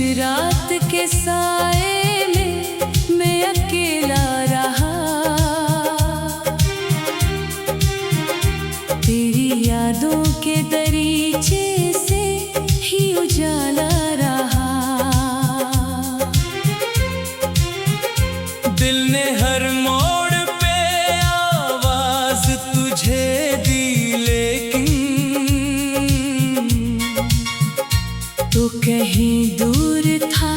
रात के साए में मैं अकेला रहा, तेरी यादों के दरीचे से ही उजाला रहा। दिल ने हर मोड़ पे आवाज तुझे दी, लेकिन तो कहीं दूर था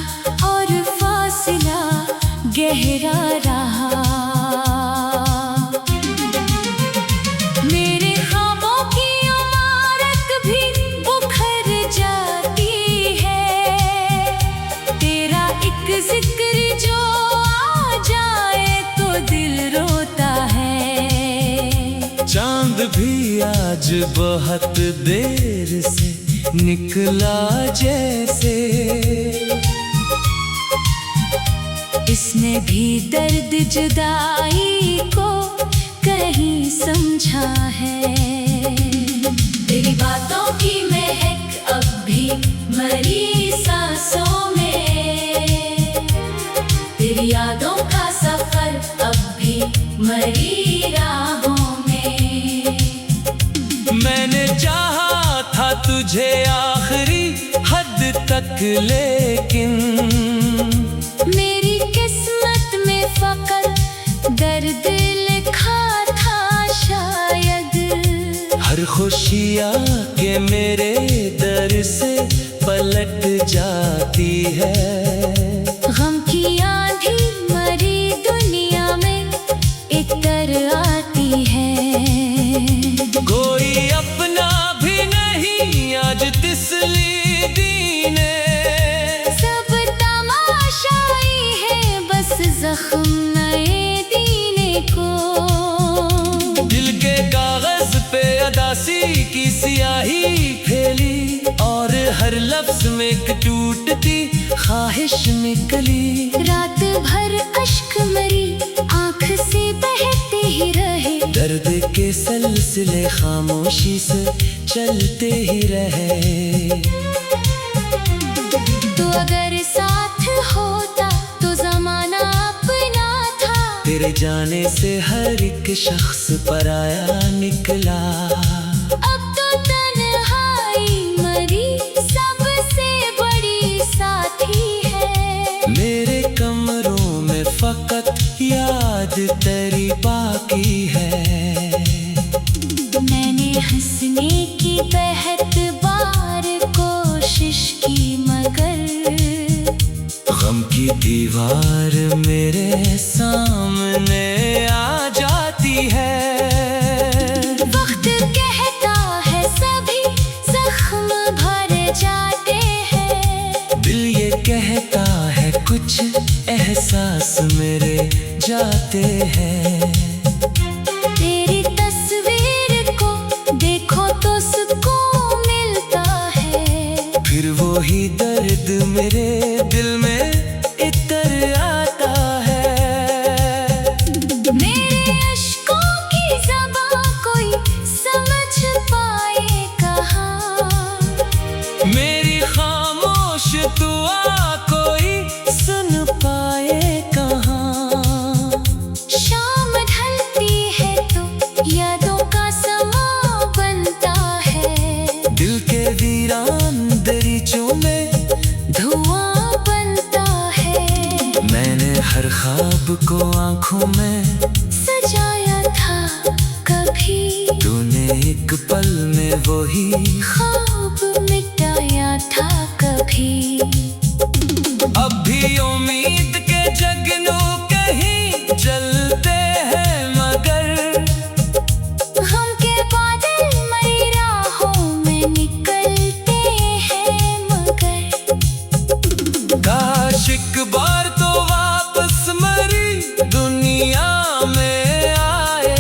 और फासला गहरा रहा। मेरे ख्वाबों की इमारत भी उखड़ जाती है, तेरा एक जिक्र जो आ जाए तो दिल रोता है। चांद भी आज बहुत देर से निकला जैसे, इसने भी दर्द जुदाई को कहीं समझा है। तेरी बातों की महक अब भी मरी सांसों में, तेरी यादों का सफर अब भी मरी राहों में। मैंने चाहा था तुझे आखिरी हद तक, लेकिन मेरी किस्मत में फकत दर्द लिखा था शायद। हर खुशियाँ के मेरे दर से पलट जाती है। गम की आंधी मरी दुनिया में इतर आती है। कोई अपना भी नहीं आज तिसली दीने, सब तमाशाई है बस जख्म नए दीने को। दिल के कागज पे अदासी की स्याही फैली, और हर लफ्ज में एक टूटती ख्वाहिश निकली। रात भर अश्क मरी आँख से बहते ही रहे, दर्द के सिलसिले खामोशी से चलते ही रहे। तो अगर साथ होता तो जमाना अपना था, तेरे जाने से हर एक शख्स पराया निकला। अब तो तन्हाई मरी सबसे बड़ी साथी है। मेरे कमरों में फकत याद तेरी बाकी है। मैंने हंसने की बेहद बार कोशिश की, मगर गम की दीवार मेरे सामने आ जाती है। वक्त कहता है सभी जख्म भर जाते हैं, दिल ये कहता है कुछ एहसास मेरे जाते हैं। तेरी तस्वीर को देखो तो सुकून मिलता है, फिर वो ही दर्द मेरे दिल में इतर आता है। मेरे अश्कों की ज़बां कोई समझ पाए कहाँ, मेरी खामोश दुआ कोई सुन पाए कहाँ। शाम ढलती है तो यादों का समा बनता है, दिल के वीरान दरीचों में धुआं बनता है। मैंने हर ख्वाब को आंखों में सजाया था कभी, तूने एक पल में वही ख्वाब मिटाया था कभी। अब भी उम्मीद के जगनू कहीं जलते हैं, मगर गम के बादल मई राहों में निकलते हैं, मगर काश एक बार तो वापस मरी दुनिया में आए।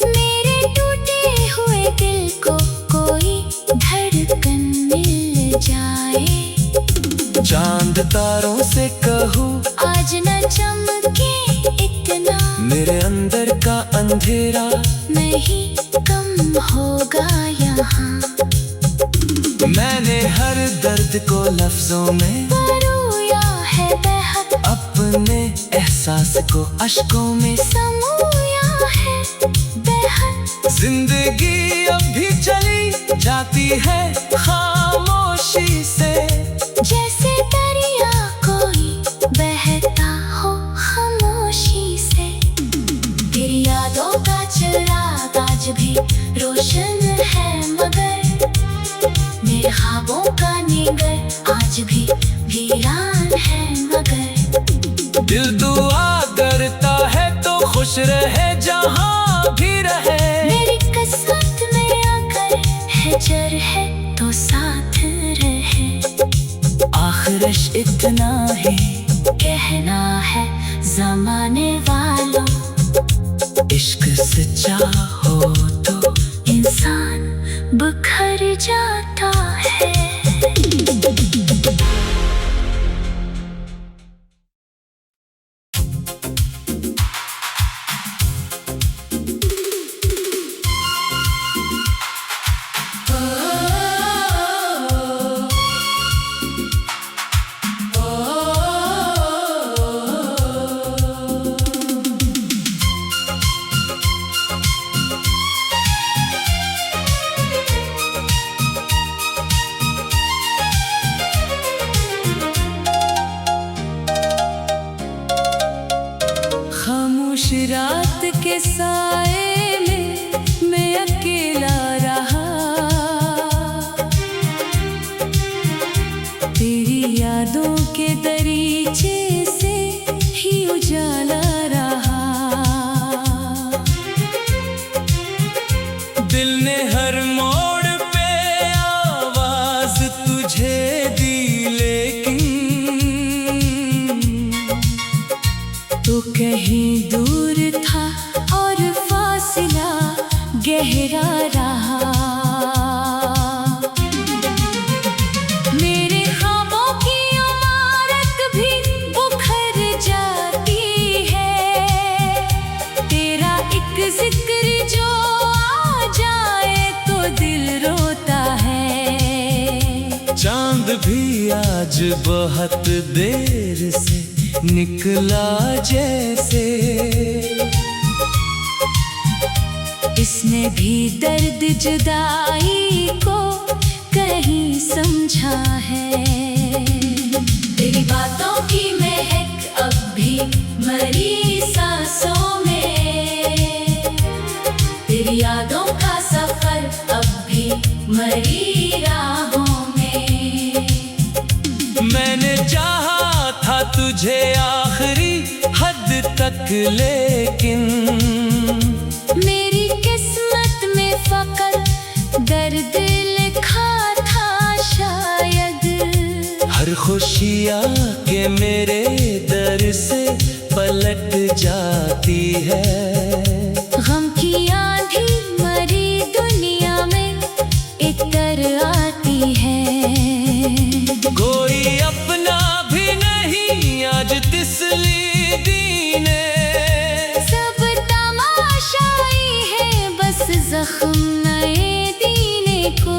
मेरे टूटे हुए दिल को कोई धड़कन मिल जाए। चांद तारों से कहूँ आज न चमके इतना, मेरे अंदर का अंधेरा नहीं कम होगा यहाँ। मैंने हर दर्द को लफ्जों में परोया है बेहद, अपने एहसास को अश्कों में समोया है बेहद। जिंदगी अब भी चली जाती है खामोशी से, जैसे दरिया कोई बहता हो खामोशी से। तेरी यादों का चिराग आज भी रोशन है, मगर मेरे ख्वाबों का निगर आज भी वीरान है, मगर। दिल दुआ करता है तो खुश रहे जहाँ भी रहे। मेरी किस्मत में अगर है जर है तो साथ रहे। आखिरश इतना ही कहना है जमाने वालों, इश्क सच्चा हो तो इंसान बिखर जाता है। खामोश रात के साए में मैं अकेला रहा, तेरी यादों के दरीचे से ही उजाला रहा। दिल ने हर मोड़ पे आवाज तुझे दी, लेकिन तो कहीं दूर था और फासला गहरा रहा। मेरे ख्वाबों की इमारत भी उखड़ जाती है, तेरा एक जिक्र जो आ जाए तो दिल रोता है। चांद भी आज बहुत देर से निकला जैसे, इसने भी दर्द जुदाई को कहीं समझा है। तेरी बातों की महक अब भी मरी सांसों में, तेरी यादों का सफर अब भी मरी राहों में। मैंने चाहा था तुझे आखिरी हद तक, लेकिन मेरी किस्मत में फकत दर्द लिखा था शायद। हर खुशियाँ के मेरे दर से पलट जाती है। गम की आंधी मरी दुनिया में इतर आती है। कोई अपना भी नहीं आज तिसली दीने, सब तमाशाई है बस जख्म नए दीने को।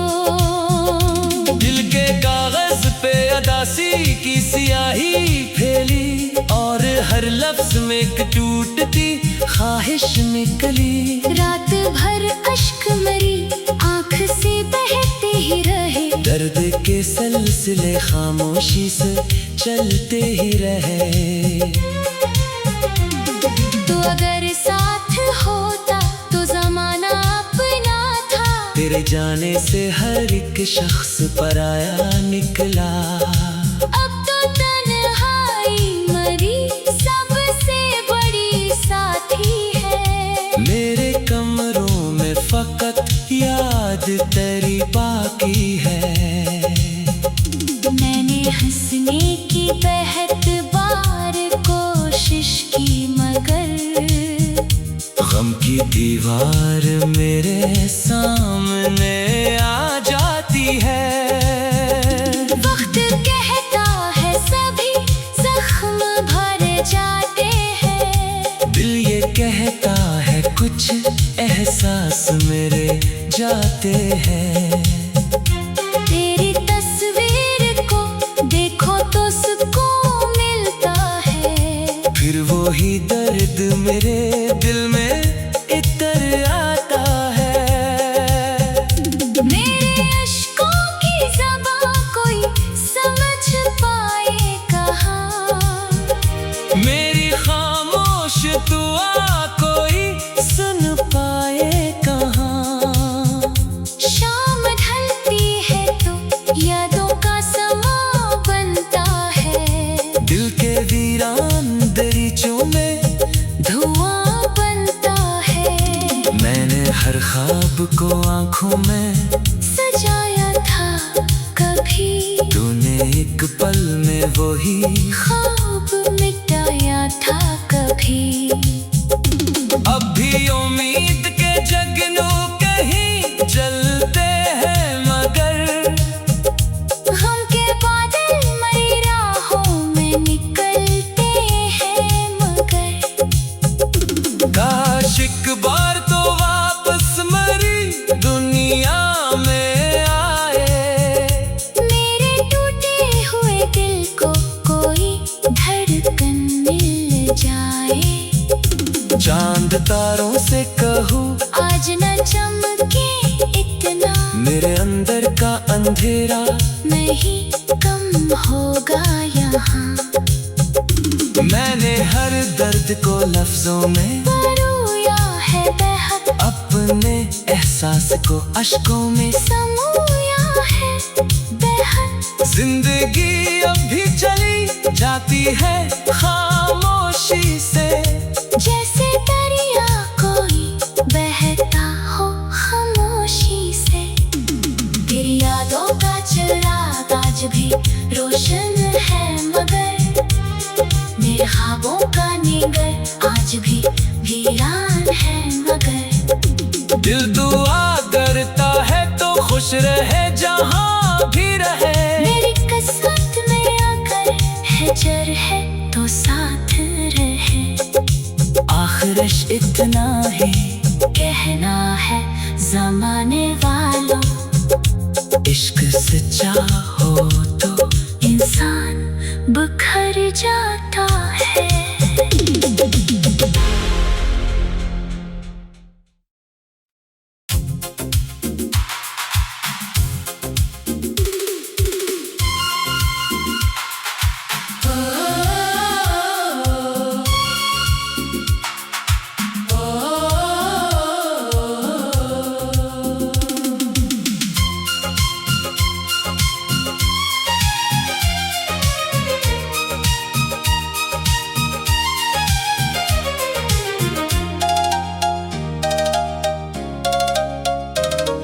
दिल के कागज पे अदासी की स्याही फैली, और हर लफ्ज में एक टूटती ख्वाहिश निकली। रात भर अश्क मरी आँख से बहते ही रहे, दर्द के सिलसिले खामोशी से चलते ही रहे। तो अगर साथ होता तो जमाना अपना था, तेरे जाने से हर एक शख्स पराया निकला। अब तो तन्हाई मरी सबसे बड़ी साथी है। मेरे कमरों में फकत याद तेरी बाकी है। मैंने हंसने की बेहद बार कोशिश की, मगर गम की दीवार मेरे सामने आ जाती है। वक्त कहता है सभी जख्म भर जाते हैं, दिल ये कहता है कुछ एहसास मेरे जाते हैं। तेरे मेरे दिल में इतर आता है। मेरे अश्कों की ज़बां कोई समझ पाए कहाँ, मेरी खामोश दुआ कोई सुन पाए कहाँ। शाम ढलती है तो यादों का समा बनता है, दिल के वीरान दरीचों में धुआं बनता है। मैंने हर ख्वाब को आंखों में सजाया था कभी, तूने एक पल में वही ख्वाब मिटाया था कभी। अब भी उम्मीद के जगनू कहीं जलते हैं, मगर गम के बादल मरी राहों में निकलते हैं, मगर काश एक बार तो वापस मरी दुनिया में आए। मेरे टूटे हुए दिल को कोई धड़कन मिल जाए। चांद तारों से कहूँ आज न चमके इतना, मेरे अंदर का अंधेरा नहीं कम होगा यहाँ। मैंने हर दर्द को लफ्जों में परोया है बेहद, अपने एहसास को अश्कों में समोया है बेहद। जिंदगी अब भी चली जाती है खामोशी से, जैसे दरिया कोई बहता हो खामोशी से। तेरी यादों का चिराग आज भी रोशन है, मगर मेरे ख्वाबों का निगर आज भी वीरान है, मगर दिल दुआ करता है तो खुश रहे जहाँ भी रहे। मेरी किस्मत में आकर है जर है तो साथ रहे। आखिरश इतना ही कहना है ज़माने वालों, इश्क सच्चा हो तो इंसान बिखर जाता है।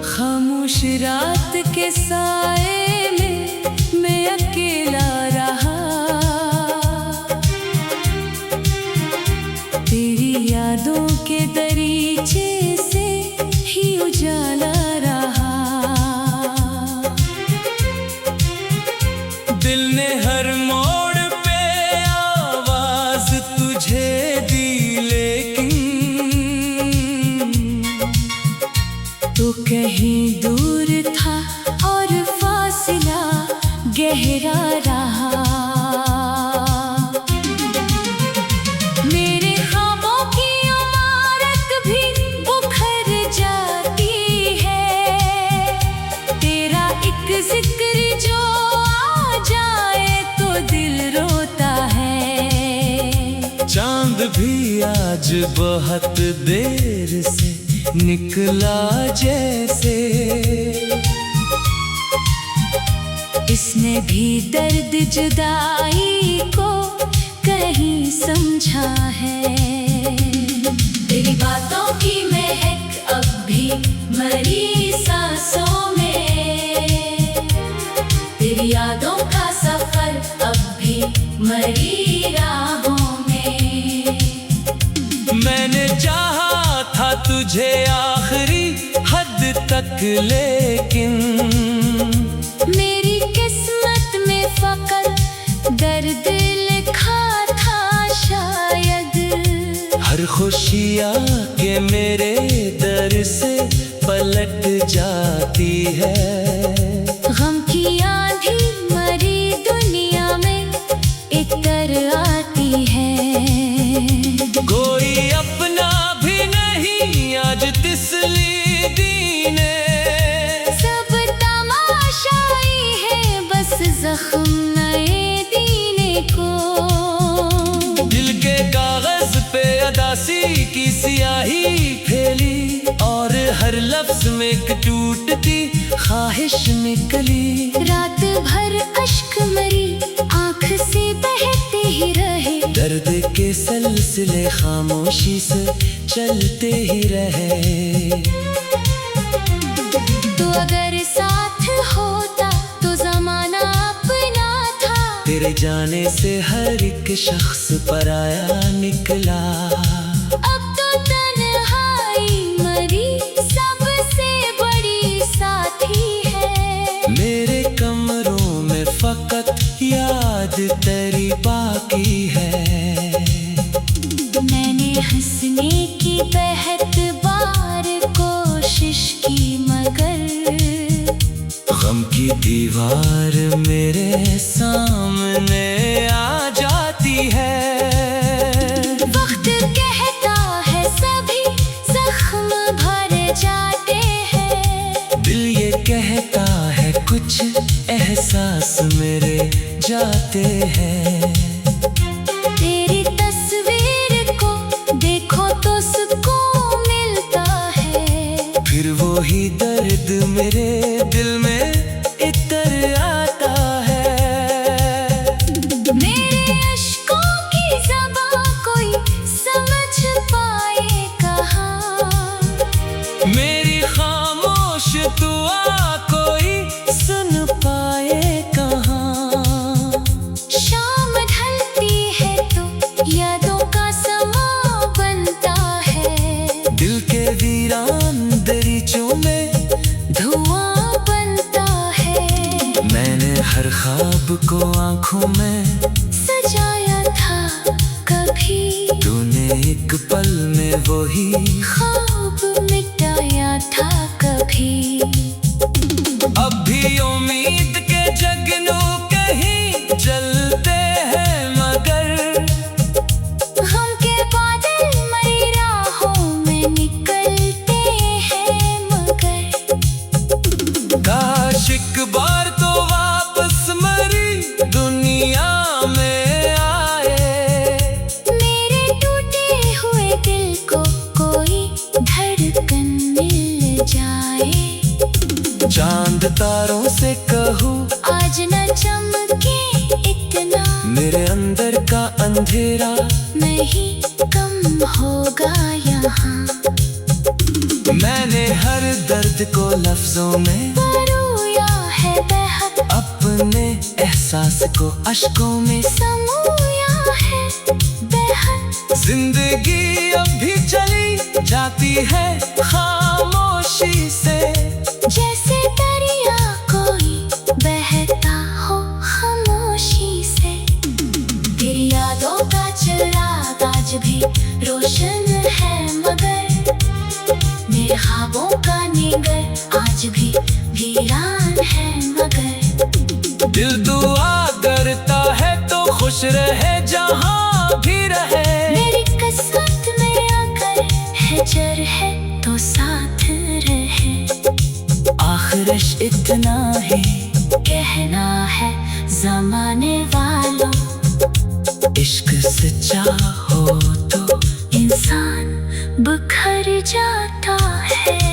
खामोश रात के साए में मैं अकेला रहा, तेरी यादों के दरीचे से ही उजाला रहा। दिल ने हर मोड़ पे आवाज तुझे दी, लेकिन तो कहीं दूर था और फासला गहरा रहा। मेरे ख्वाबों की इमारत भी उखड़ जाती है, तेरा एक जिक्र जो आ जाए तो दिल रोता है। चांद भी आज बहुत देर से निकला जैसे, इसने भी दर्द जुदाई को कहीं समझा है। तेरी बातों की महक अब भी मरी सांसों में, तेरी यादों का सफर अब भी मरी राहों में। मैंने चाहा था तुझे आखिरी हद तक, लेकिन मेरी किस्मत में फकत दर्द लिखा था शायद। हर खुशियाँ के मेरे दर से पलट जाती है। गम की आंधी मरी दुनिया में इतर आती है। कोई जख्म नए दीने को। दिल के कागज पे अदासी की सियाही फैली और हर लफ्ज में एक टूटती ख्वाहिश निकली। रात भर अश्क मरी आँख से बहते ही रहे, दर्द के सिलसिले खामोशी से चलते ही रहे। तो अगर साथ होता तो जमाना अपना था, तेरे जाने से हर एक शख्स पराया निकला। अब तो तन्हाई मरी सबसे बड़ी साथी है। मेरे कमरों में फकत याद तेरी बाकी है। मैंने हंसने की बेहद बार कोशिश की मगर गम की दीवार मेरे सामने आ जाती है। वक्त कहता है सभी जख्म भर जाते हैं, दिल ये कहता है कुछ एहसास मेरे जाते हैं। तेरी तस्वीर को देखो तो सुकून मिलता है, फिर वो ही दर्द मेरे दिल में इतर आता है। मेरे अश्कों की ज़बां कोई समझ पाए कहाँ, मेरी खामोश दुआ कोई सुन पाए कहाँ। शाम ढलती है तो यादों का समा बनता है, दिल के वीरान दरीचों में धुआं बनता है। मैंने हर ख्वाब को आंखों में सजाया था कभी, तूने एक पल में वही ख्वाब मिटाया था कभी। अब भी उम्मीद के जगनू कहीं जलते हैं मगर हम के बादल मई राहों में निकलते हैं मगर। काश एक बार तो वापस मरी दुनिया में आए, मेरे टूटे हुए दिल को कोई धड़कन मिल जाए। चांद तारों से कहूँ आज न चमके इतना, मेरे अंदर का अंधेरा नहीं कम होगा यहाँ। मैंने हर दर्द को लफ्जों में परोया है बेहद, अपने एहसास को अश्कों में समोया है बेहद। जिंदगी अब भी चली जाती है खामोशी से, जैसे दरिया कोई बहता हो खामोशी से। तेरी यादों का चिराग आज भी रोशन है मगर, मेरे ख्वाबों का निगर आज भी वीरान है मगर। दिल दुआ करता है तो खुश रहे जहाँ भी रहे। मेरी किस्मत में अगर है जर है तो साथ रहे, आखिरश इतना ही कहना है जमाने वालों। इश्क सच्चा हो तो इंसान बिखर जाता है।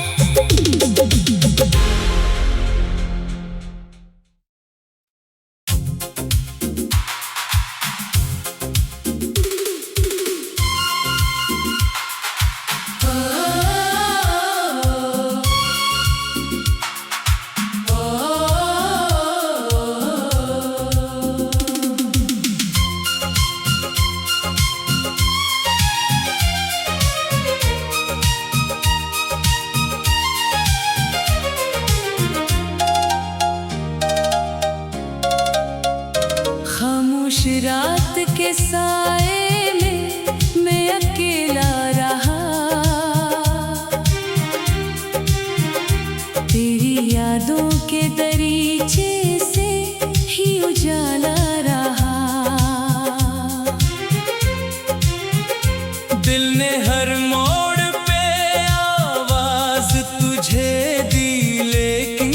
रात के साए में मैं अकेला रहा, तेरी यादों के दरीचे से ही उजाला रहा। दिल ने हर मोड़ पे आवाज तुझे दी, लेकिन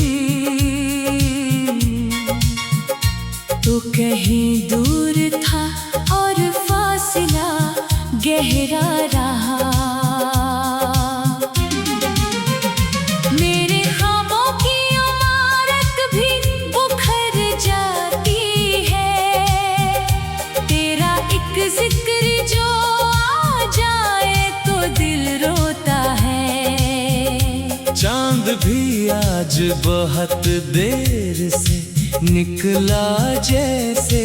तो कहीं दूर था और फासला गहरा रहा। मेरे ख्वाबों की इमारत भी उखड़ जाती है। तेरा एक जिक्र जो आ जाए तो दिल रोता है। चांद भी आज बहुत देर से निकला जैसे,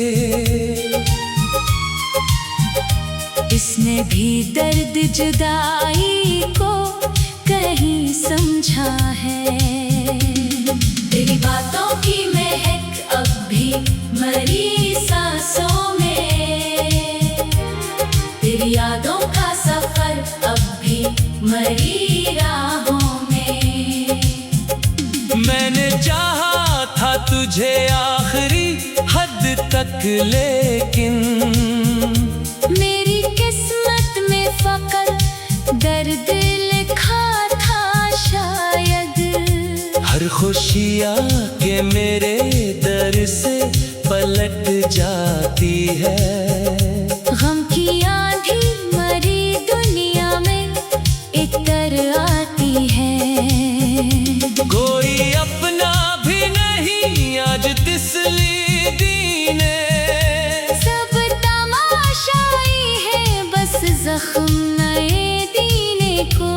इसने भी दर्द जुदाई को कहीं समझा है। तेरी बातों की महक अब भी मरी सांसों में, तेरी यादों का सफर अब भी मरी राहों में। मैंने चाहा था तुझे आखिरी हद तक, लेकिन मेरी किस्मत में फकत दर्द लिखा था शायद। हर खुशियाँ के मेरे दर से पलट जाती है। गम की आंधी मरी दुनिया में इतर आती है। कोई अपना भी नहीं आज तिसली दीने, सब तमाशाई है बस जख्म नए दीने को।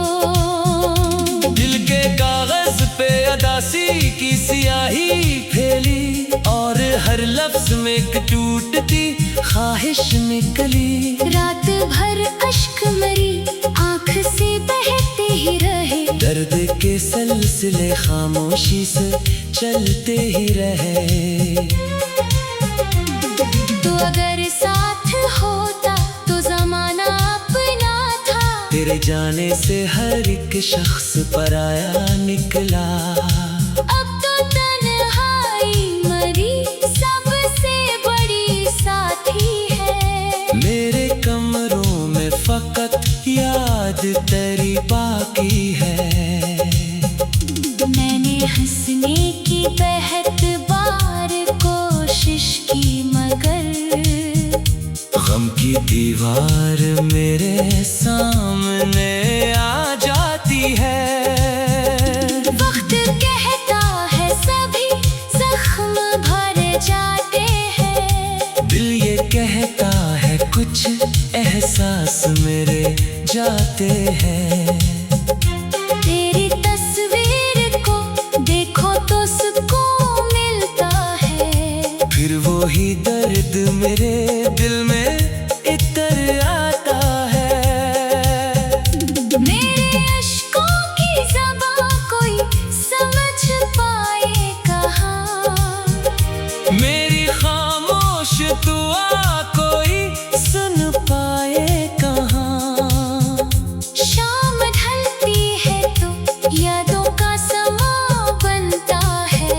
दिल के कागज पे अदासी की स्याही फैली, और हर लफ्ज में एक टूटती ख्वाहिश निकली। रात भर अश्क मरी आँख से बहते ही रहे, दर्द के सिलसिले खामोशी से चलते ही रहे। तो अगर साथ होता तो जमाना अपना था। तेरे जाने से हर एक शख्स पराया निकला। अब तो तन्हाई मरी सबसे बड़ी साथी है। मेरे कमरों में फकत याद तेरी बाकी है। मैंने हंसने की बेहद बार कोशिश की मगर गम की दीवार मेरे सामने आ जाती है। वक्त कहता है सभी जख्म भर जाते हैं। दिल ये कहता है कुछ एहसास मेरे जाते हैं। तेरी तस्वीर को देखो तो सुकून मिलता है। फिर वही दर्द मेरे दिल में इतर आता है। मेरे अश्कों की ज़बां कोई समझ पाए कहाँ, मेरी खामोश दुआ कोई सुन पाए कहाँ। शाम ढलती है तो यादों का समा बनता है।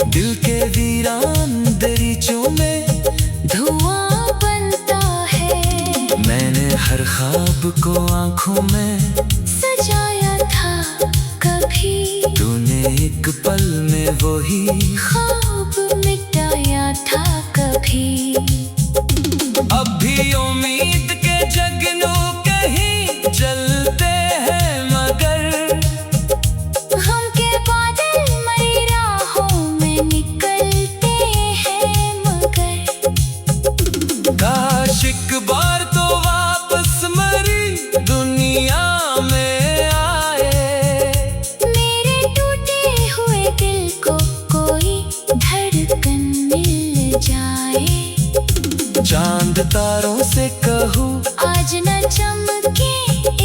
दिल के वीरान दरीचों में धुआं बनता है। मैंने हर ख्वाब को आंखों में सजाया था कभी, तूने एक पल में वही ख्वाब मिटाया था कभी। अब भी उम्मीद के जगनू कहीं जलते हैं, मगर गम के बादल मरी राहों में निकलते हैं मगर। काश एक बार तो वापस मरी दुनिया में आए। मेरे टूटे हुए दिल को कोई धड़कन मिल जाए। चांद तारों से कहूँ आज न चमके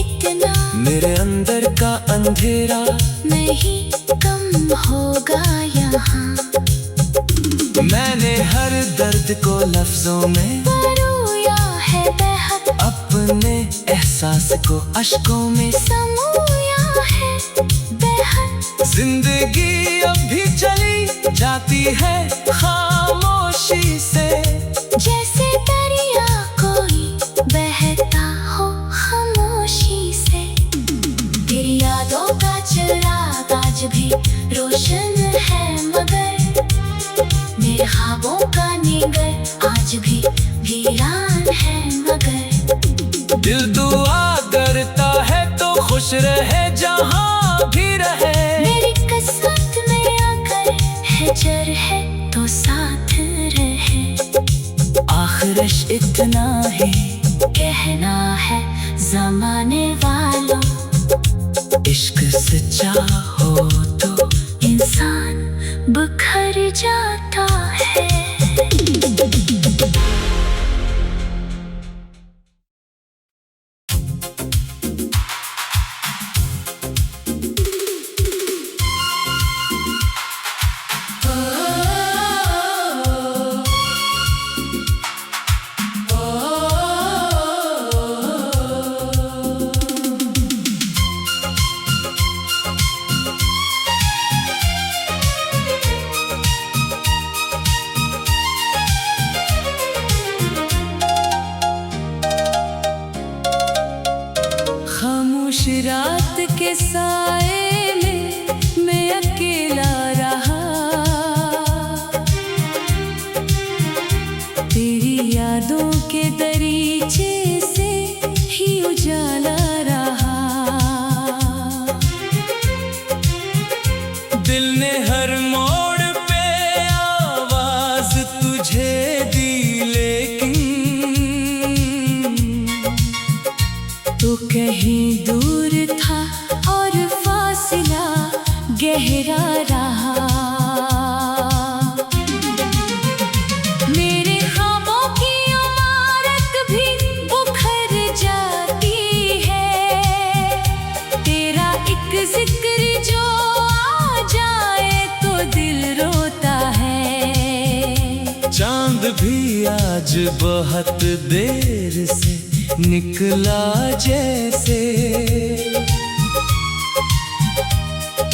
इतना, मेरे अंदर का अंधेरा नहीं कम होगा यहाँ। मैंने हर दर्द को लफ्जों में परोया है बेहद, अपने एहसास को अश्कों में समोया है बेहद। जिंदगी अब भी चली जाती है खामोशी से, जैसे दरिया कोई बहता हो खामोशी से। तेरी यादों का चिराग आज भी रोशन है मगर मेरे ख्वाबों ख्वाबों का निगर आज भी वीरान है मगर दिल दुआ करता है तो खुश रहे जहाँ भी रहे। मेरी किस्मत में अगर है जर है तो साथ रहे। आखिरश इतना ही कहना है जमाने वालों, इश्क सच्चा हो तो इंसान बिखर जाता है। खामोश रात के साए में मैं अकेला रहा, तेरी यादों के दरीचे से ही उजाला रहा। दिल ने हर मोड़ पे आवाज तुझे दी, लेकिन तो कहीं दूर था और फासला गहरा रहा। मेरे ख्वाबों की इमारत भी उखड़ जाती है, तेरा एक जिक्र जो आ जाए तो दिल रोता है। चांद भी आज बहुत देर से निकला जैसे,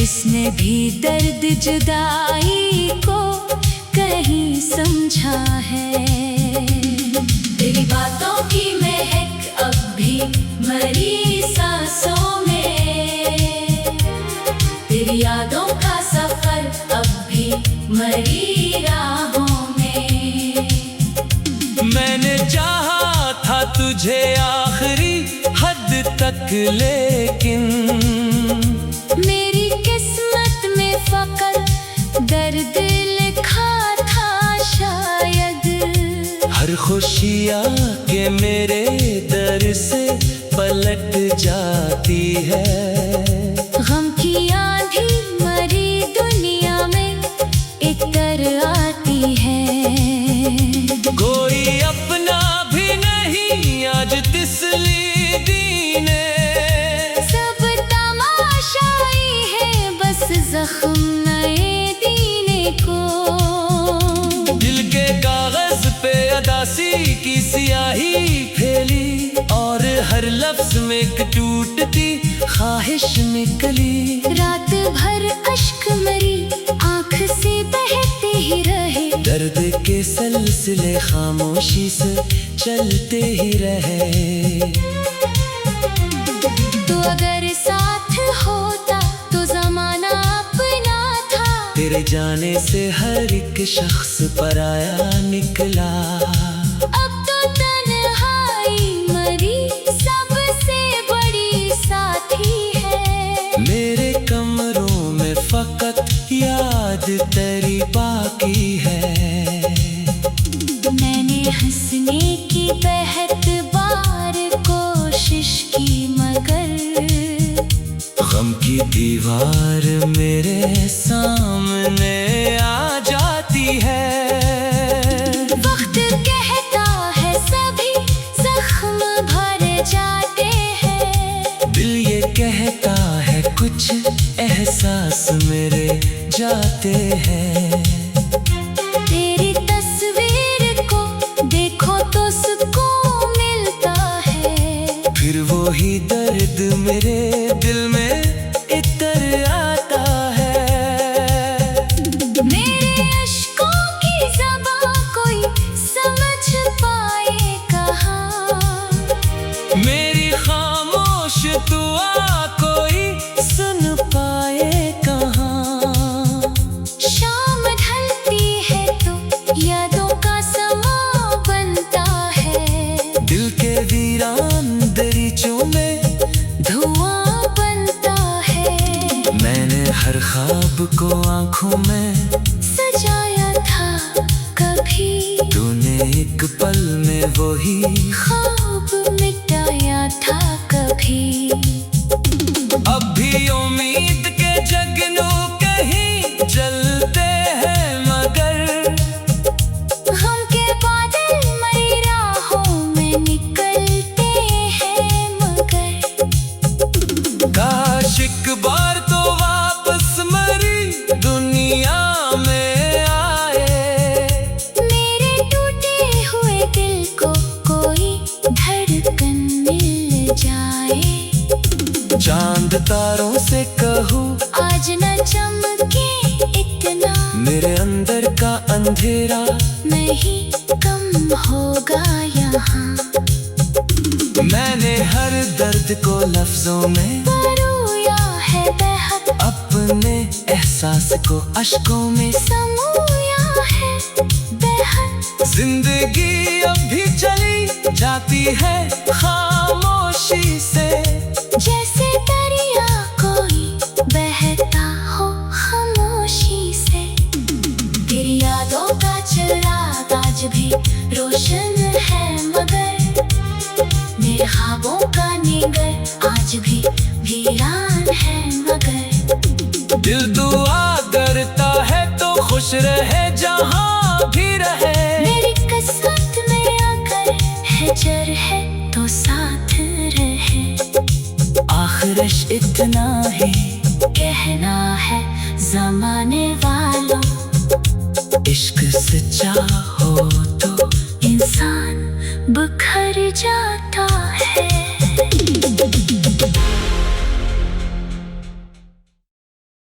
इसने भी दर्द जुदाई को कहीं समझा है। तेरी बातों की महक अब भी मरी सांसों में, तेरी यादों का सफर अब भी मरी राहों में। मैंने चाहा था तुझे आखिरी हद तक, लेकिन मेरी किस्मत में फकत दर्द लिखा था शायद। हर खुशियाँ के मेरे दर से पलट जाती है। गम की आंधी मरी दुनिया में इतर आती है। कोई अपना भी नहीं आज तिसली दीने, सब तमाशाई है बस जख्म नए दीने को। दिल के कागज पे अदासी की स्याही फैली, और हर लफ्ज में एक टूटती ख्वाहिश निकली। रात भर अश्क मरी आँख से बहते ही रहे, दर्द के सिलसिले खामोशी से चलते ही रहे। तो अगर साथ होता तो जमाना अपना था, तेरे जाने से हर एक शख्स पराया निकला। अब तो तन्हाई मरी सबसे बड़ी साथी है। मेरे कमरों में फकत याद तेरी बाकी है। मैंने हंसने की बेहद बार कोशिश की मगर गम की दीवार मेरे सामने आ जाती है। वक्त कहता है सभी जख्म भर जाते हैं, दिल ये कहता है कुछ एहसास मेरे जाते हैं। तेरी तस्वीर को देखो तो सुकून मिलता है, फिर वो ही दर्द मेरे दिल में इतर आता है। मेरे अश्कों की ज़बां कोई समझ पाए कहाँ, मेरी खामोश दुआ कोई सुन पाए कहाँ। शाम ढलती है तो याद को आंखों में सजाया था कभी, तूने एक पल में वही ख्वाब मिटाया था कभी। अब भी उम्मीद के जगनू कहीं जलते हैं, मगर गम के बादल मई राहों में निकलते हैं, मगर काश एक बार तो वापस मरी दुनिया में आए, मेरे टूटे हुए दिल को कोई धड़कन मिल जाए। चांद तारों से कहूँ आज न चमके इतना, मेरे अंदर का अंधेरा नहीं कम होगा यहाँ। मैंने हर दर्द को लफ्जों में परोया है बेहद, अपने एहसास को अश्कों में समोया है बेहद। जिंदगी अब भी चली जाती है खामोशी से, जैसे दरिया कोई बहता हो खामोशी से। तेरी यादों का चिराग आज भी रोशन है, मगर मेरे ख्वाबों का निगर आज भी वीरान है, मगर दिल दुआ करता है तो खुश रहे जहाँ भी रहे। मेरी किस्मत में अगर है जर है तो साथ रहे। आखिरश इतना ही कहना है जमाने वालों, इश्क सच्चा हो तो इंसान बिखर जाता